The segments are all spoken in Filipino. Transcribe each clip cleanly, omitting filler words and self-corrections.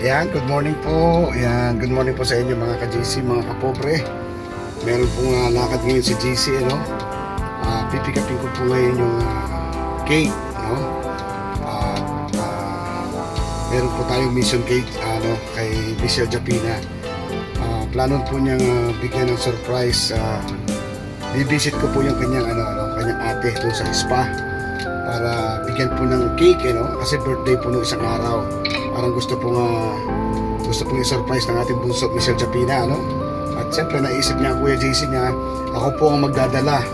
Ayan, good morning po. Ayan, good morning po sa inyo mga ka-JC, mga kapobre. Meron pong lakad ngayon si JC, ano? Pipikapin ko po ngayon yung cake, no? At meron po tayong mission cake, ano, kay Michelle Japina. Plano po niyang bigyan ng surprise. Bibisit ko po yung kanyang, kanyang ate doon sa spa para bigyan po ng cake, kasi birthday po nung isang araw. Parang gusto pong i-surprise ng ating bunso Michelle Japina, At siyempre naisip niya, Kuya JC niya, ako po ang magdadala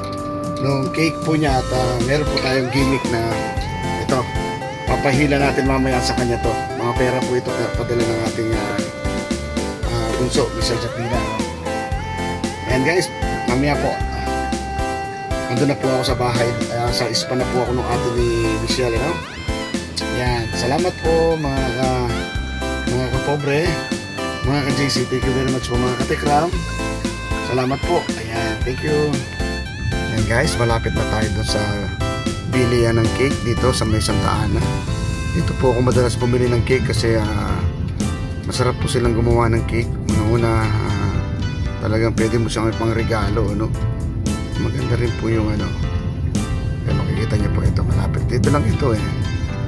ng cake po niya. At meron po tayong gimmick na ito, papahila natin mamaya sa kanya to. Mga pera po ito padala ng ating bunso Michelle Japina, And guys, mamaya po nandun na po ako sa bahay, sa spa na po ako ng ate ni Michelle, Yan, salamat po mga kapobre, mga ka-JC. Thank you very much po mga katikram. Salamat po. Ayan, thank you. Ayan guys, malapit na tayo doon sa bilihan ng cake dito sa May Santa Ana. Dito po ako madalas bumili ng cake kasi masarap po silang gumawa ng cake. Una talagang pwede mo siyang pang regalo, Maganda rin po yung kaya makikita niyo po ito, malapit. Dito lang ito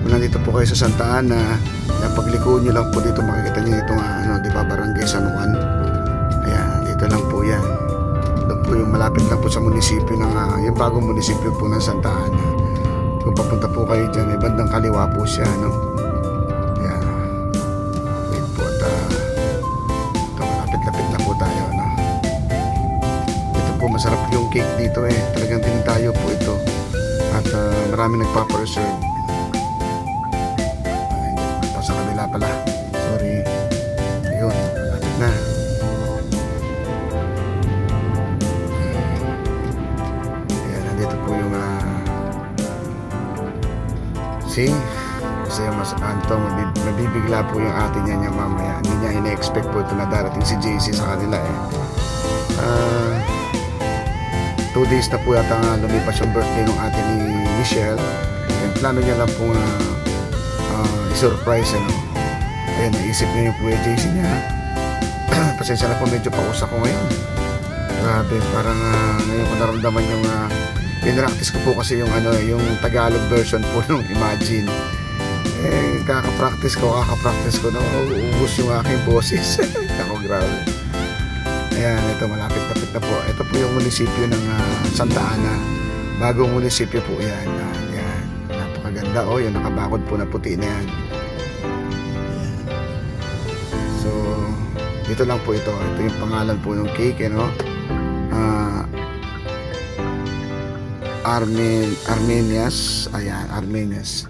Kung nandito po kayo sa Santa Ana, pagliko nyo lang po dito, makikita nyo itong Barangay San Juan. Ayan, dito lang po yan. Doon po yung malapit lang po sa munisipyo ng yung bagong munisipyo po ng Santa Ana. Kung papunta po kayo dyan, bandang kaliwa po siya, Ayan. Wait po, at ito, malapit-lapit na po tayo, Ito po, masarap yung cake dito, Talagang tinitayo po ito. At marami nagpapareserve. Sa kanila pala, sorry. Ayun, lapit na. Ayan, nandito po yung see, kasi mas mabibigla po yung ate niya mamaya. Hindi niya ina-expect po ito na darating si JC sa kanila 2 days na po yata lumipas yung birthday ng ate ni Michelle. And plano niya lang po i-surprise, Ayan, naisip niya yung Kuya JC niya. Pasensya na po, medyo pausa ko ngayon. Grabe, parang ngayon ko naramdaman yung pinractice ko po kasi yung yung Tagalog version po ng Imagine. Kakapractice ko na uubos yung aking boses. Ako, grabe. Ayan, ito, malapit-lapit na po. Ito po yung munisipyo ng Santa Ana. Bagong munisipyo po yan. Ayan, napakaganda. Yung nakabakod po na puti na yan. So, dito lang po ito. Ito yung pangalan po ng cake, Armenias. Ayan, Armenias.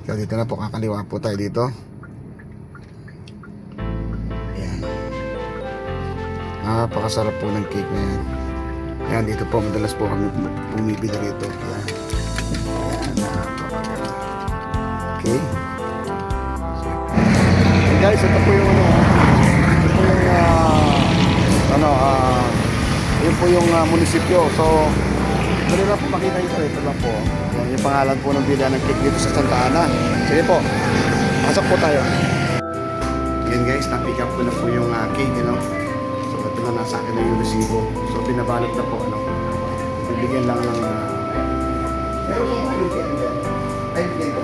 So, dito na po, kakaliwa po tayo dito. Ayan. Napakasarap po ng cake na yan. Ayan, dito po, madalas po kami bumibili rito. Ayan. Ayan, napakaganda. Okay. Guys, ito po yung yun po yung munisipyo. So, dali lang po makita ito lang po. Yung pangalan po ng bilihan ng cake dito sa Santa Ana. Sige po, pasok po tayo. Yan guys, na-pick up ko na po yung cake, So, ito na nasa akin na yung resibo. So, binabalot na po, bibigyan lang ng pero po yung cake din. Ay, bigyan ko.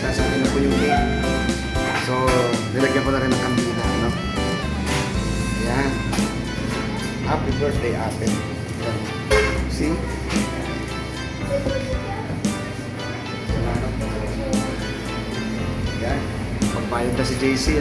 Nasa akin na po yung cake. So, nilagyan ko na rin ng kandila, Ayan. Happy birthday, ate. Ayan. See? Ayan. Pagbayad na si JC,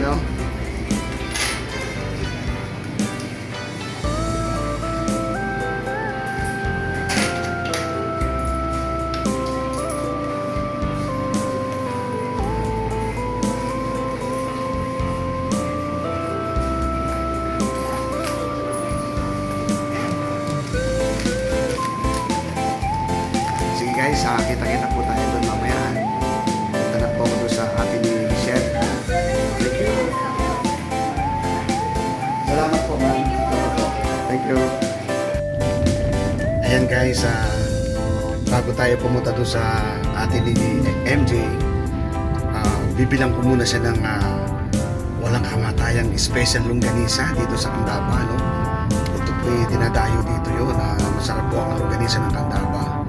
guys, kita-kita po tayo doon mamaya. Punta na po ako doon sa atin ni Michelle. Thank you. Salamat po, ma'am. Thank you. Ayan guys, bago tayo pumunta doon sa atin ni MJ, bibilang ko muna siya ng walang kamatayang special longganisa dito sa Candaba, no? Ito po dinadayo dito yun, masarap po ang longganisa ng Candaba.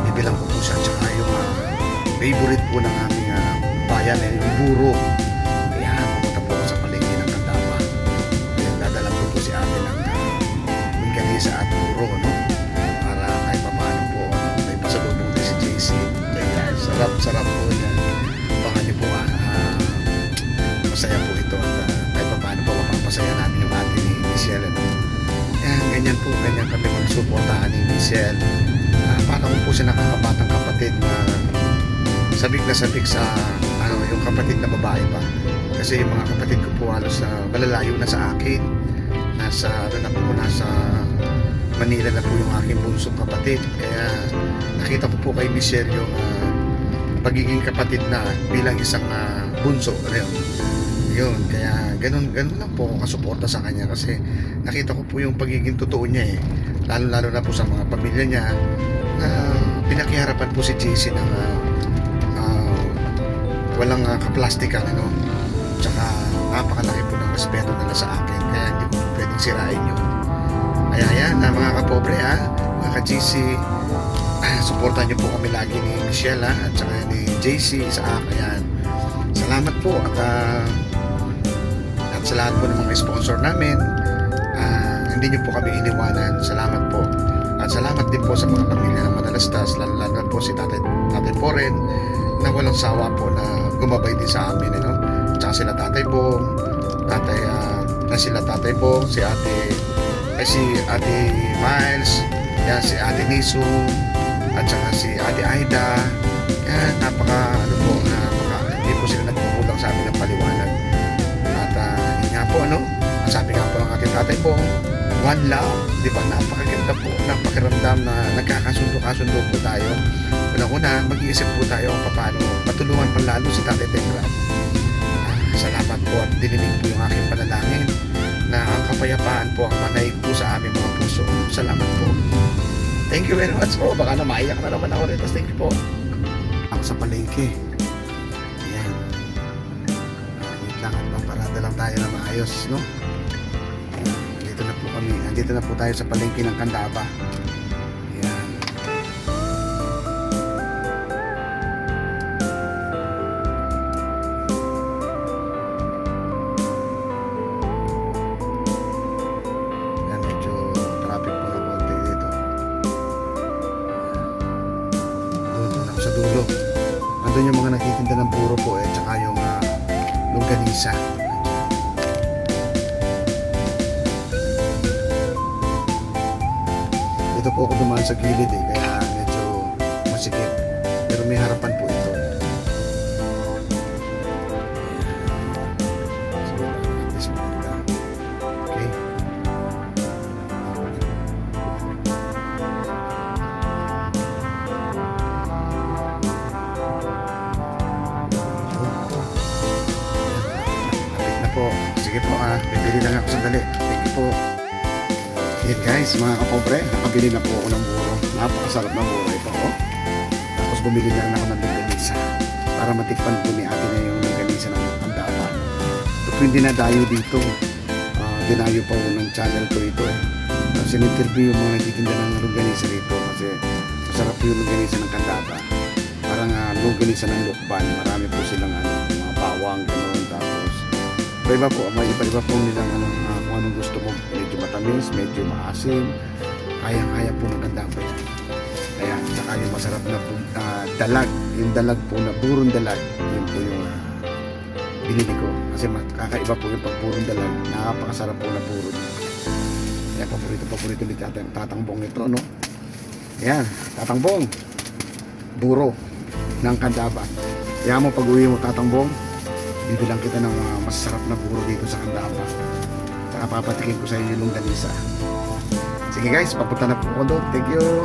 Bibilang ko po siya, tsaka yung favorite po ng ating bayan, yung buro. Ayan, pumunta po ako sa palengke ng Candaba. Ayan, dadala ko po si ate ng longganisa at buro, no? Para kahit paano po, may pasalubong din si JC. Ayan, sarap po yan. Baka niyo po masaya po ito at kahit paano po mapapasaya namin yung ate ni Michelle, no? Ayan, ganyan kami magsuportahan ni Michelle. Para ko po siya nakakabatang kapatid na sabik sa yung kapatid na babae pa. Kasi yung mga kapatid ko po halos malalayo na sa akin. Nasa Manila na po yung aking bunsong kapatid. Kaya nakita ko po kay Michelle yung pagiging kapatid na bilang isang bunso. Yun, kaya ganun lang po ako kasuporta sa kanya kasi nakita ko po yung pagiging totoo niya lalo na po sa mga pamilya niya na pinakiharapan po si JC ng walang kaplastikan, tsaka napakalaki po ng respeto nila sa akin, kaya hindi ko pwedeng sirain yun. Kaya yan, mga kapobre, mga ka-JC, supportan niyo po kami lagi ni Michelle at saka ni JC sa akin. Salamat po at sa lahat po ng mga sponsor namin, hindi niyo po kami iniwanan. Salamat po. At salamat din po sa mga pamilya ng Madalastas, lalo po si Tatay Poren na walang sawa po na gumabay din sa amin, Tsaka sila Tatay Bong, sila Tatay Bong, si Ate Miles, yan, si Ate Nisu, at saka si Ate Aida. Yan, hindi po sila nagkukulang sa amin ng paliwanag. At yun nga po, sabi nga po ng ating Tatay Bong, one love, di ba? Napakaganda po, napakiramdam na nagkakasundo-kasundo po tayo. Una-una, mag-iisip po tayo kung paano matulungan pa lalo si Tatay Tegra. Salamat po at dininig po yung aking panalangin na ang kapayapaan po ang manaig po sa aming mga puso. Salamat po. Thank you very much po. Baka na maiyak na naman ako rito. Thank you po. Ako sa palengke. Ayan. Wait lang at maparada lang tayo na maayos, no? Andito na po tayo sa palengke ng Candaba. Ayan. Ayan, medyo traffic po na konti dito. Doon ako sa dulo. Andun yung mga nagtitinda ng puro po tsaka yung longganisa. Dito po ako dumaan sa gilid kaya medyo masikip. Pero may harapan po ito. So, at least maganda. Okay. Kapit na po. Sige po bibili lang ako sandali. Thank you po. Yan guys, mga kapobre, nakabili na po ako ng buro. Napakasarap na buro ito. Tapos bumili na rin ako ng longganisa para matikpan po ni ate na yung longganisa ng Candaba. Ito po yung dinadayo dito. Dinayo pa po ng channel ko ito Tapos in-interview yung mga nagtitinda ng longganisa dito kasi masarap po yung longganisa ng Candaba. Parang longganisa ng Lukban. Marami po silang mga bawang, gano'n. Tapos may iba po nilang kung anong gusto mo, medyo matamis, medyo maasim, kayang-kaya po maganda po yan. Kaya, saka yung masarap na dalag, yung dalag po na burong dalag, yun po yung binili ko. Kasi kakaiba po yung pagpurong dalag, nakapakasarap po na puro. Kaya paborito ulit tatangbong ito, Ayan, tatangbong, buro ng Candaba. Kaya mo pag-uwi mo tatangbong, bibilang kita ng masarap na buro dito sa Candaba. Saka papatikin ko sa inyo yung longganisa. Sige guys, papunta na po ako doon. Thank you.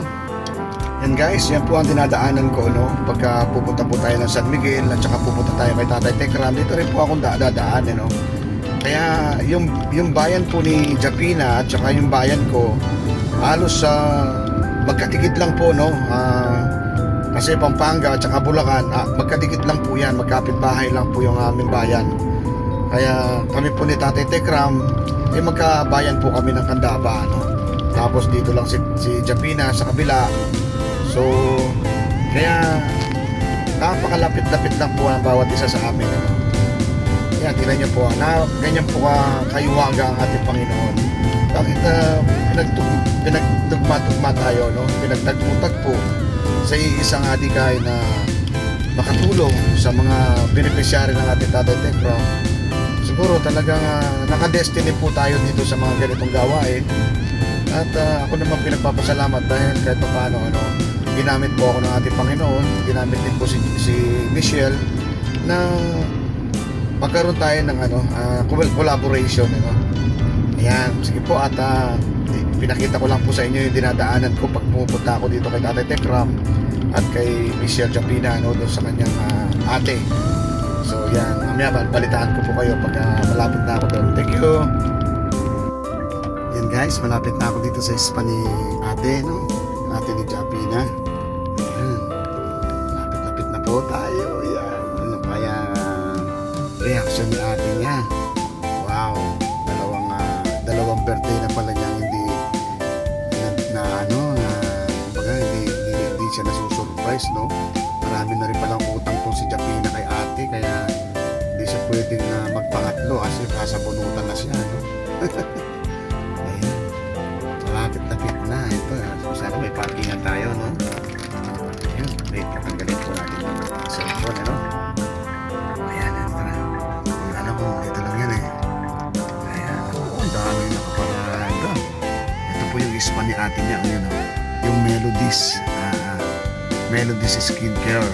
Yan guys, yan po ang dinadaanan ko, no? Pagka pupunta po tayo ng San Miguel at saka pupunta tayo kay Tatay Tekram, dito rin po akong dadaan, no? Kaya yung bayan po ni Japina at saka yung bayan ko, halos magkatikit lang po, no? Kasi Pampanga at saka Bulacan, magkatikit lang po yan, magkapit-bahay lang po yung aming bayan. Kaya kami po ni Tatay Tekram, magkabayan po kami ng Candaba, no? Tapos dito lang si Japina sa kabila. So, kaya napakalapit-lapit lang po ang bawat isa sa amin. Ano? Kaya tingnan niyo po, ganyan po kayuwaga ang ating Panginoon. Bakit pinagtugma tayo, no? Pinagtagpo sa isang adikay na makatulong sa mga beneficiary ng ating Tatay Tekram. Siguro talagang nakadestiny po tayo dito sa mga ganitong gawain. At ako naman pinagpapasalamat dahil kahit pa paano, ginamit po ako ng ating Panginoon, ginamit din po si Michelle na magkaroon tayo ng collaboration. Ayan, sige po at pinakita ko lang po sa inyo yung dinadaanan ko pag pumupunta ako dito kay Tatay Tekram at kay Michelle Japina, doon sa kanyang ate. So yan, mamaya balitaan ko po kayo pag malapit na ako doon. Thank you! Yan guys, malapit na ako dito sa spa ni ate, no? Ate ni Japina. Ayan. Lapit-lapit na po tayo. Yan. Ano kaya reaction ni ate niya? Wow. Dalawang birthday na pala niya hindi hindi siya nasusurprise, no? Marami na rin palang utang po si Japina kay ate, kaya hindi siya pwedeng magpangatlo kasi kasabunutan na siya, no? Ayan. Lapit-lapit na. Ito, sana may parkingan tayo, no? Ayun, wait, katanggalin po natin yung cellphone, ano? Ayan, tara. Alam mo, ito lang yan, eh. Ayan, ang dami nakaparada. Ito po yung ispa ni ate niya, yun, no? Yung Melodies Skincare.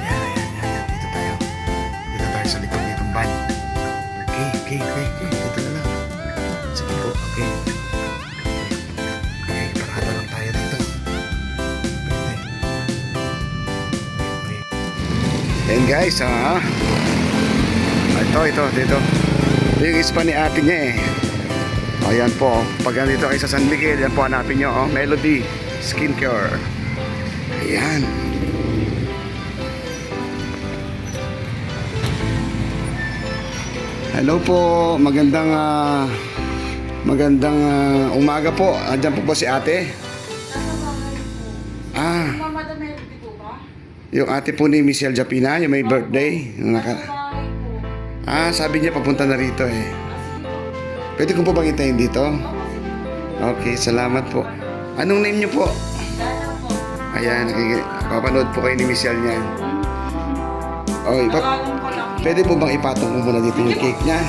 Ayan. Dito tayo sa likod nitong van. Okay. Dito na lang. Sige po, okay. Parada lang tayo dito. Ayan guys, Ito, dito. Ito yung ispa ni ate niya, eh. Ayan po, pag nandito kayo sa San Miguel, yan po hanapin nyo, Melody Skincare. Ayan. Hello po, magandang umaga po. Andiyan po si ate? Mama da Melody po ba? Yung ate po ni Michelle Japina, yung may birthday. Sabi niya papunta na rito, eh. Pwede ko po bang itayin dito? Okay, salamat po. Anong name niyo po? Ayan, papanood po kayo ni Michelle niyan. Okay, pwede po bang ipatong ko muna dito yung cake niya?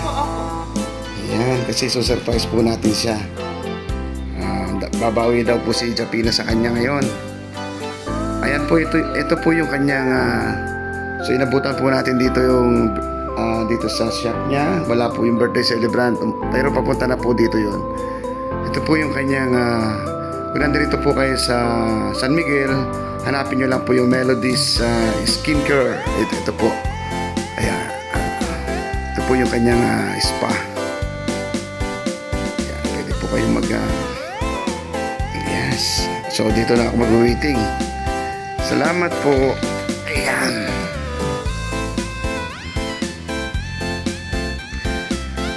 Ayan, kasi surprise po natin siya. Babawi daw po si Japina sa kanya ngayon. Ayan po, ito po yung kanyang so inabutan po natin dito yung dito sa shop niya. Wala po yung birthday celebrant, pero papunta na po dito yun. Ito po yung kanyang kung nandito po kayo sa San Miguel, hanapin nyo lang po yung Melodies Skincare. Ito po. Ayan. Ito po yung kanyang spa. Ayan, pwede po kayo yes. So dito na ako mag-waiting. Salamat po. Ayan.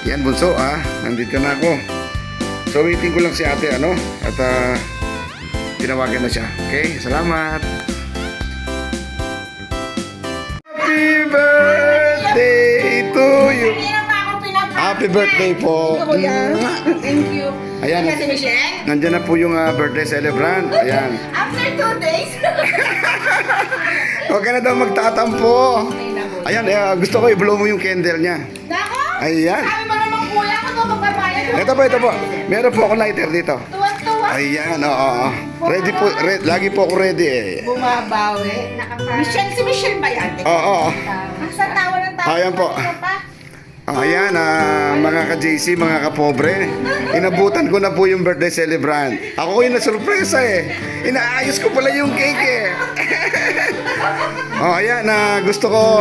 Yan bunso, nandito na ako. So waiting ko lang si ate, at tinawagan na siya. Okay, salamat. Happy birthday to you. Happy birthday po. Thank you. Ayan, Kasi Michelle? nandiyan na po yung birthday celebrant. Ayan. After 2 days. Huwag ka na daw magtatampo. Ayan, gusto ko i-blow mo yung candle niya. Nako? Ayan. Sabi mo naman kuya, ako ito magbabayad. Ito po. Meron po ako lighter dito. Tuwag-tuwag. Ayan, oo. Ready po, lagi po ako ready, eh. Bumabawi. Si Michelle ba yan? Oo. Sa tawa ng tawa. Ayan po. Ayan, mga ka-JC, mga kapobre. Inabutan ko na po yung birthday celebrant. Ako yung nasurpresa eh. Inaayos ko pala yung cake eh. Ayan, gusto ko,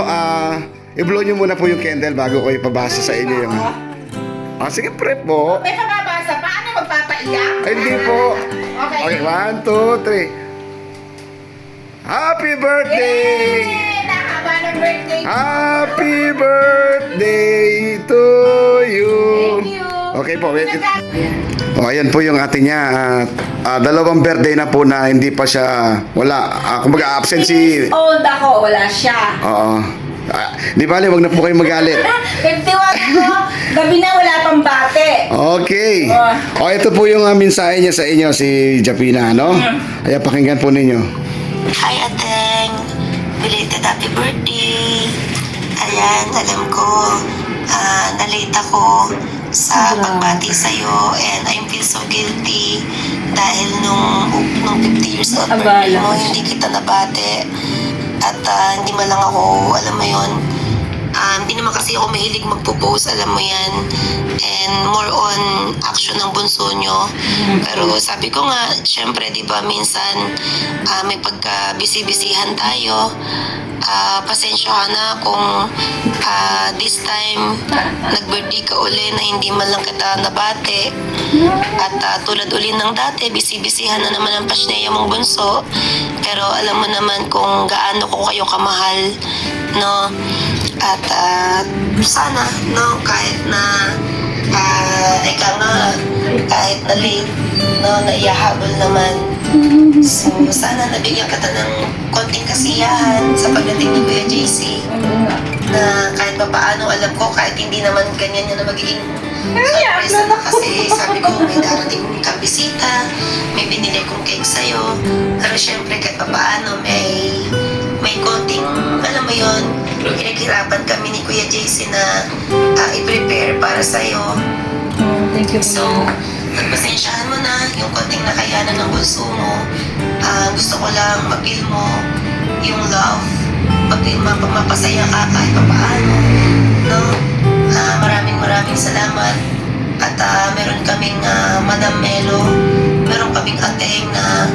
i-blow nyo muna po yung candle bago ko ipabasa sa inyo yung... sige, prep po. May pababasa pa? Ano, magpapaiyak? Ay, hindi po. Okay. Okay, 1, 2, 3. Happy birthday! Yay! Nakaba ng birthday. Happy birthday to you! Thank you. Okay po, wait. Ayan po yung ate niya. Dalawang birthday na po na hindi pa siya, wala. Kumbaga absent si... Old ako, wala siya. Oo. Di bale, wag na po kayo magalit. 51 ko, gabi na wala pang bate. Okay. Ito po yung mensahe niya sa inyo, si Japina, no? Ayan, pakinggan po ninyo. Hi, Ateng! Belated happy birthday! Ayan, alam ko, na-late ako sa pagbati sa'yo and I feel so guilty dahil nung 50 years old birthday mo, hindi kita nabate at hindi man lang ako, alam mo yon. Hindi naman kasi ako mahilig magpo-post, alam mo yan. And more on action ng bunso nyo. Pero sabi ko nga, syempre, di ba, minsan may pagka-busy-busyhan tayo. Pasensya ka na kung this time nag-birthday ka uli na hindi man lang kita nabate. At tulad uli ng dati, busy-busyhan na naman ang pasneya mong bunso. Pero alam mo naman kung gaano ko kayo kamahal, no? At sana, no, kahit na ika nga, kahit na late, no, naiyahabol naman. So, sana nabigyan kita ng konting kasiyahan sa pagdating ni Kuya JC. Na kahit pa paano, alam ko, kahit hindi naman ganyan yun na magiging surprise na kasi sabi ko, may darating kang bisita, may binili kong cake sa'yo. Pero syempre, kahit pa paano, may konting, alam mo yun, pinaghirapan kami ni Kuya JC na i-prepare para sa'yo. Thank you. So, nagpasensyahan mo na yung konting nakayanan ng bulso mo. Gusto ko lang mag-feel mo yung love, mapasaya ka kahit pa paano. No? Maraming salamat. At meron kaming Madam Melo, meron kaming ateng na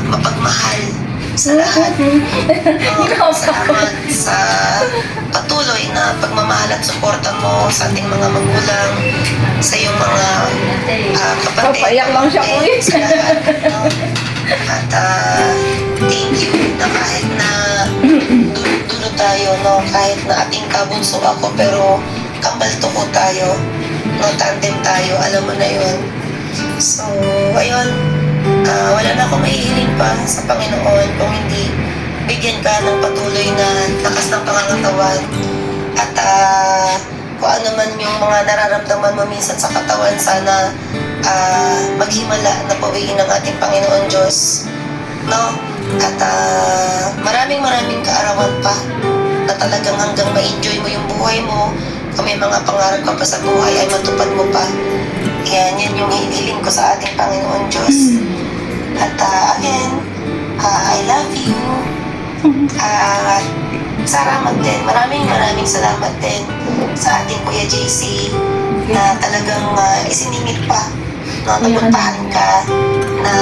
mapagmahal sa lahat. Salamat sa patuloy na pagmamahal at suporta mo sa ating mga magulang, sa iyong mga kapatid. Papaiyak lang siya, kuya. Sa lahat, no? At thank you na kahit na dulo tayo, no? Kahit na ating kabunso ako, pero kambal tuko tayo, no? Tandem tayo, alam mo na yun. So, ayun. Wala na akong mahihiling pa sa Panginoon kung hindi bigyan ka ng patuloy na lakas ng pangangatawan at kung ano man yung mga nararamdaman mo minsan sa katawan, sana maghimala na pawiin ng ating Panginoon Diyos, no? At maraming kaarawan pa na talagang hanggang ma-enjoy mo yung buhay mo. Kung may mga pangarap ka pa sa buhay ay matupad mo pa. Yan yung hihiling ko sa ating Panginoon Diyos. At again, I love you. At salamat din. Maraming salamat din sa ating Kuya JC na talagang isiningit pa na napuntahan ka na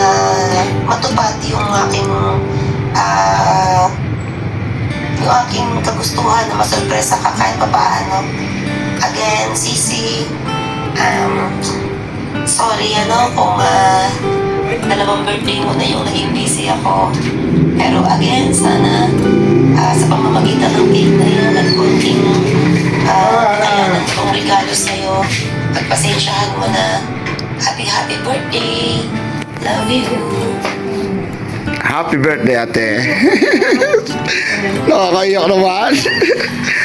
matupad yung aking kagustuhan na masurpresa ka kahit papaano. Again, Sisi, sorry kung dalawang birthday mo na yung naging busy ako. Pero again, sana sa pamamagitan ng cake na yun at konting kakayanan kong regalo sa'yo, pagpasensyahan mo na. Happy birthday! Love you! Happy birthday, ate. Nakakayak naman.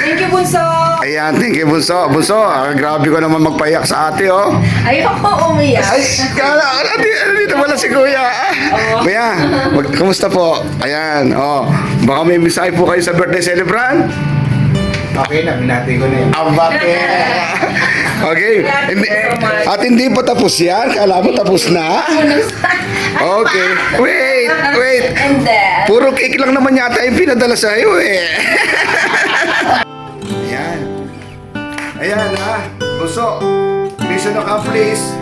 Thank you, Bunso. Ayan, thank you, Bunso. Bunso, grabe ko naman magpayak sa ate, oh. Ayoko umiyak. Ay, dito wala si Kuya. Kuya, kumusta po? Ayan, oh. Baka may mensahe po kayo sa birthday celebrant? Okay na, binati ko na yun. Abate. Okay. At hindi pa tapos yan? Kala mo tapos na? Okay. Wait. And then, Puro cake lang naman yata yung pinadala sa'yo eh. Ayan. Ayan ha, Bunso. Mission accomplished.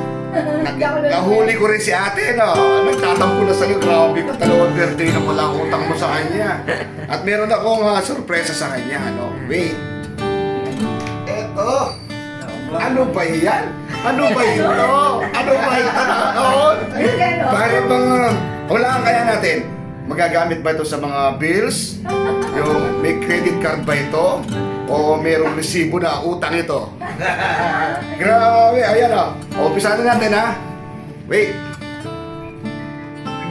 Nahuli ko rin si ate, no? Nagtatampo na sa'yo. Grabe ka, 2 birthday na wala akong utang mo sa kanya. At meron akong sorpresa sa kanya, no? Wait. Eto. Ano ba yan? Ano ba ito? Ano ba ito? Para bang, hulaan kaya natin, magagamit ba ito sa mga bills? Yung may credit card ba ito? O merong resibo na utang ito? Grabe, ayan o. Umpisa na natin ha. Wait.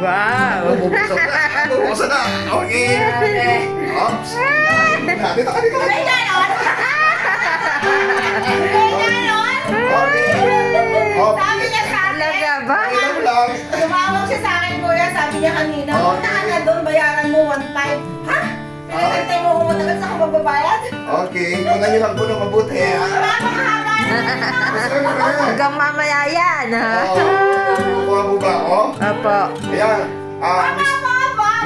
Wow! Bubuksan na. Okay. Oops. Dito ka, dito ka. May ganon? May ganon? Okay. Sabi niya sa akin. Talaga ba? Alam mo lang. Tumawag siya sa akin, kuya. Sabi niya kanina, punta ka na doon, bayaran mo 1 time. Ha? Pinagantay mo kung matagal sa kababayad? Okay. Kunan niyo lang po ng mabuti ha. Napakahaba na. Hanggang mamaya yan, ha? Kuha mo ba ako? Opo. Ayan.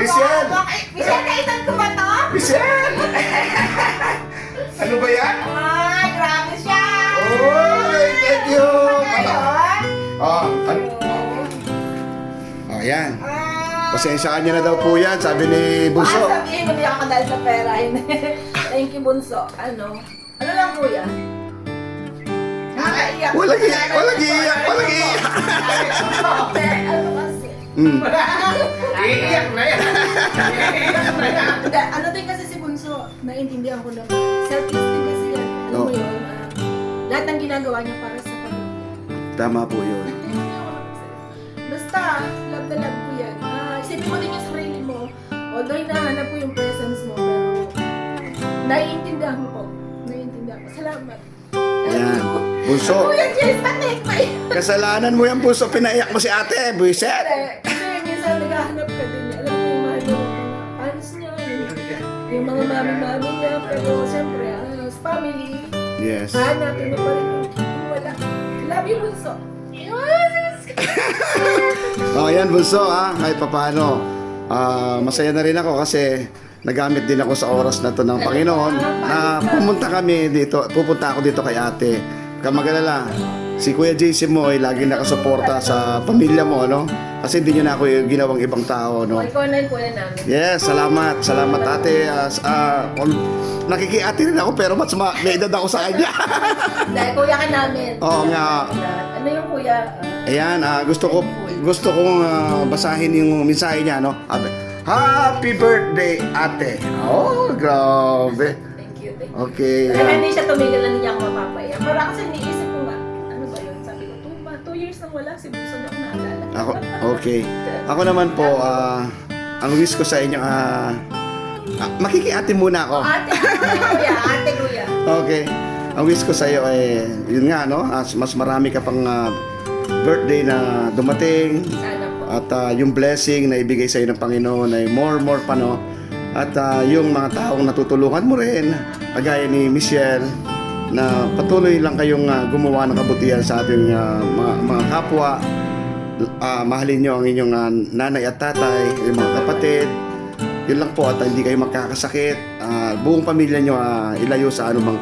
Michelle! Michelle, kaitan ko ba to? Michelle! Ano ba yan? Ay, grabe siya! Oy, thank you! Ayun. Ano? Ayan. Pasensyaan niya na daw po yan, sabi ni Bunso. Sabihin mo, diyan ka dahil sa pera. Thank you, Bunso. Ano lang, kuya? Nakaiyak. Walang iyak, walang iyak, walang iyak. Ano kasi? Iiyak na yan. Hindi, ano din kasi si Bunso, naiintindihan ko naman. Selfless din kasi yan. Alam mo Oh. yun, lahat ng ginagawa niya para sa pamilya. Tama po yun. Basta, love na love ko yan. Isipin mo din yung sarili mo. Although hinahanap ko yung presence mo, pero naiintindihan mo ko. Naiintindihan ko. Salamat. Ayan. Bunso, Kuya Jess, patik pa yun. kasalanan mo yan, Bunso. Pinaiyak mo si ate, buiset. Kasi minsan naghahanap ka din. Alam mo yung mahal mo mga fans niya, yung mga mami-mami niya. Pero siyempre, as family, Yes. hanapin mo pa rin yung wala. Love you, Bunso. Oh, ayan, Bunso, ha. Kahit papaano. Masaya na rin ako kasi nagamit din ako sa oras na to ng Panginoon na pupunta ako dito kay ate. Kamagalala, si Kuya JC mo ay laging nakasuporta sa pamilya mo, no? Kasi hindi niyo na ako yung ginawang ibang tao, no? Ikaw na yung kuya namin. Yes, salamat. Salamat ate. Nakikiate rin ako pero mas may edad ako sa kanya. Dahil kuya ka namin. Oo nga. Ano yung kuya? Ayan, gusto kong basahin yung mensahe niya, no? Happy birthday, ate. Oh, grabe. Thank you, thank you. Okay. Kaya hindi siya tumigil na hindi ako mapapaya. Pero kasi iniisip ko nga, ano ba yun? Sabi ko, 2 years nang wala, si Bunso na ako naalala. Okay. Ako naman po, ang wish ko sa inyo, makikiate muna ako. Ate kuya. Okay. Ang wish ko sa iyo ay, yun nga, no? Mas marami ka pang birthday na dumating. Sana po. At yung blessing na ibigay sa iyo ng Panginoon ay more pa, no? At yung mga taong natutulungan mo rin, kagaya ni Michelle, na patuloy lang kayong gumawa ng kabutihan sa ating mga kapwa. Mahalin nyo ang inyong nanay at tatay, yung mga kapatid. Yun lang po, at hindi kayo magkakasakit. Buong pamilya nyo ilayo sa anumang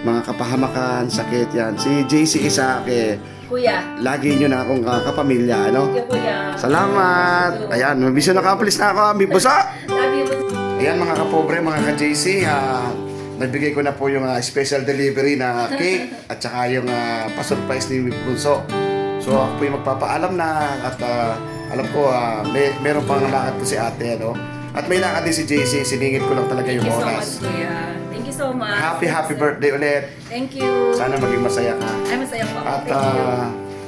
mga kapahamakan, sakit yan. Si JC Isake, Kuya. lagi nyo na akong kapamilya, ano? Thank you, kuya. Salamat! Ayan, mission accomplished na ako, Ambi Busa! Love you, Bunso. Ayan mga kapobre, mga ka-JC, nagbigay ko na po yung special delivery na cake at saka yung pa-surprise ni Bunso. So ako po yung magpapaalam na at alam ko meron pang lakad to si ate, ano? At may lakad din si JC, siningit ko lang talaga yung Thank you so oras. much, kuya. Thank you so much. Happy birthday ulit. Thank you. Sana maging masaya ka. Ay, masaya po. At Thank you.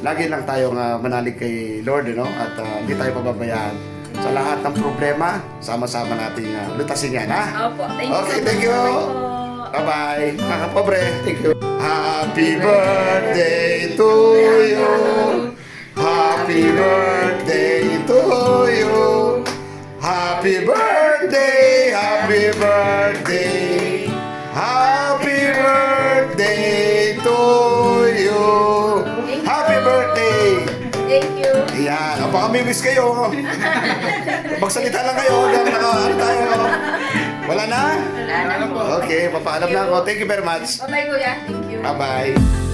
lagi lang tayong manalig kay Lord, no? At hindi tayo pababayaan. Sa lahat ng problema, sama-sama nating lutasin yan, ha? Opo. Thank you Okay, so thank much. you. Bye po. Bye-bye. Mga kapobre, thank you. Happy birthday to you. Happy birthday to you. Happy birthday, happy birthday. Happy birthday to you. Happy birthday. Thank you. Ayan, baka may wish kayo. Magsalita lang kayo hanggang ano tayo. Wala na? Wala na po. Okay, paalam na ako. Thank you very much. Bye-bye, kuya. Thank you. Bye-bye.